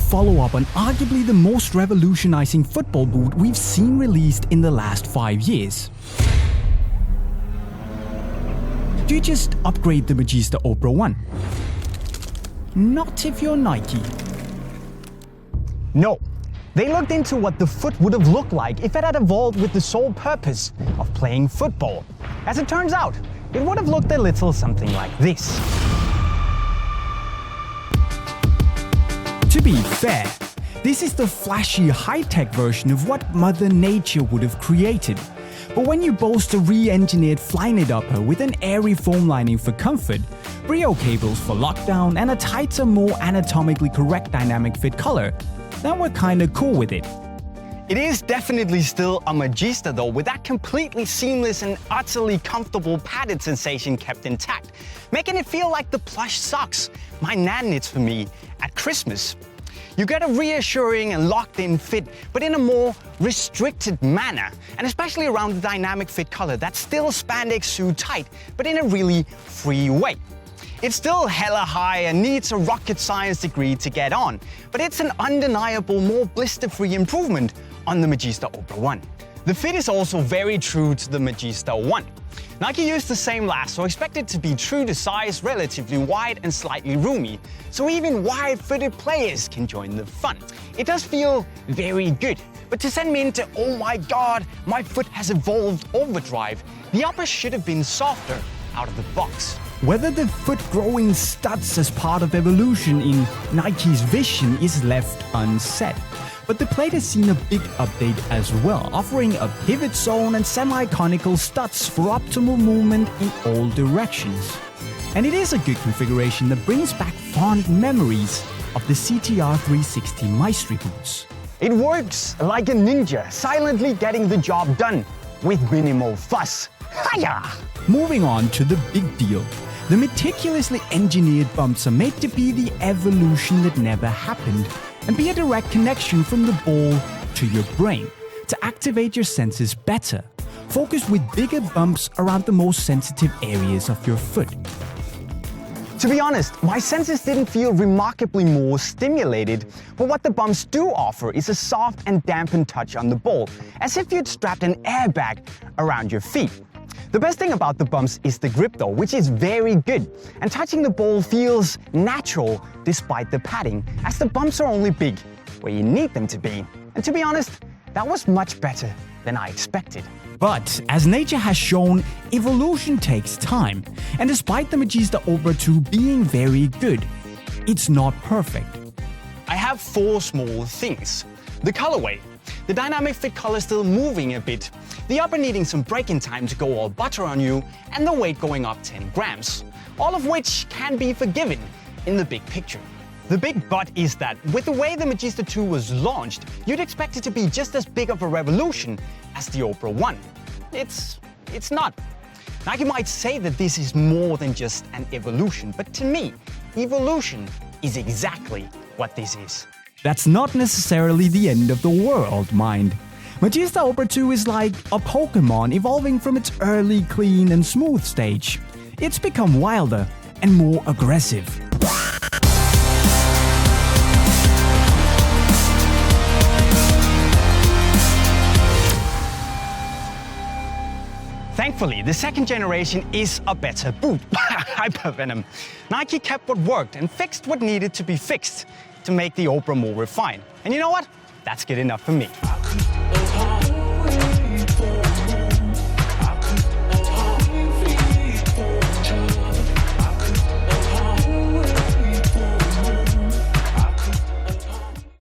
follow-up on arguably the most revolutionizing football boot we've seen released in the last 5 years. Do you just upgrade the Magista Obra I? Not if you're Nike. No. They looked into what the foot would have looked like if it had evolved with the sole purpose of playing football. As it turns out, it would have looked a little something like this. To be fair, this is the flashy, high-tech version of what Mother Nature would have created. But when you boast a re-engineered Flyknit upper with an airy foam lining for comfort, Brio cables for lockdown, and a tighter, more anatomically correct dynamic fit color, then we're kinda cool with it. It is definitely still a Magista though, with that completely seamless and utterly comfortable padded sensation kept intact, making it feel like the plush socks my nan knits for me at Christmas. You get a reassuring and locked-in fit, but in a more restricted manner, and especially around the dynamic fit color that's still spandex suit tight, but in a really free way. It's still hella high and needs a rocket science degree to get on, but it's an undeniable, more blister-free improvement on the Magista Obra I. The fit is also very true to the Magista I. Nike used the same last, so expect it to be true to size, relatively wide and slightly roomy, so even wide-footed players can join the fun. It does feel very good, but to send me into "oh my god, my foot has evolved" overdrive, the upper should have been softer out of the box. Whether the foot-growing studs as part of evolution in Nike's vision is left unsaid. But the plate has seen a big update as well, offering a pivot zone and semi-conical studs for optimal movement in all directions. And it is a good configuration that brings back fond memories of the CTR 360 Maestri boots. It works like a ninja, silently getting the job done with minimal fuss. Hiya! Moving on to the big deal. The meticulously engineered bumps are made to be the evolution that never happened, and be a direct connection from the ball to your brain, to activate your senses better. Focus with bigger bumps around the most sensitive areas of your foot. To be honest, my senses didn't feel remarkably more stimulated, but what the bumps do offer is a soft and dampened touch on the ball, as if you'd strapped an airbag around your feet. The best thing about the bumps is the grip though, which is very good, and touching the ball feels natural despite the padding, as the bumps are only big where you need them to be. And to be honest, that was much better than I expected. But as nature has shown, evolution takes time, and despite the Magista Obra II being very good, it's not perfect. I have 4 small things. The colorway. The dynamic fit color still moving a bit, the upper needing some break-in time to go all butter on you, and the weight going up 10 grams. All of which can be forgiven in the big picture. The big but is that with the way the Magista II was launched, you'd expect it to be just as big of a revolution as the Obra I. It's not. Nike might say that this is more than just an evolution, but to me, evolution is exactly what this is. That's not necessarily the end of the world, mind. Magista Obra II is like a Pokemon evolving from its early clean and smooth stage. It's become wilder and more aggressive. Thankfully, the second generation is a better boot. Hypervenom. Nike kept what worked and fixed what needed to be fixed to make the Obra more refined. And you know what? That's good enough for me.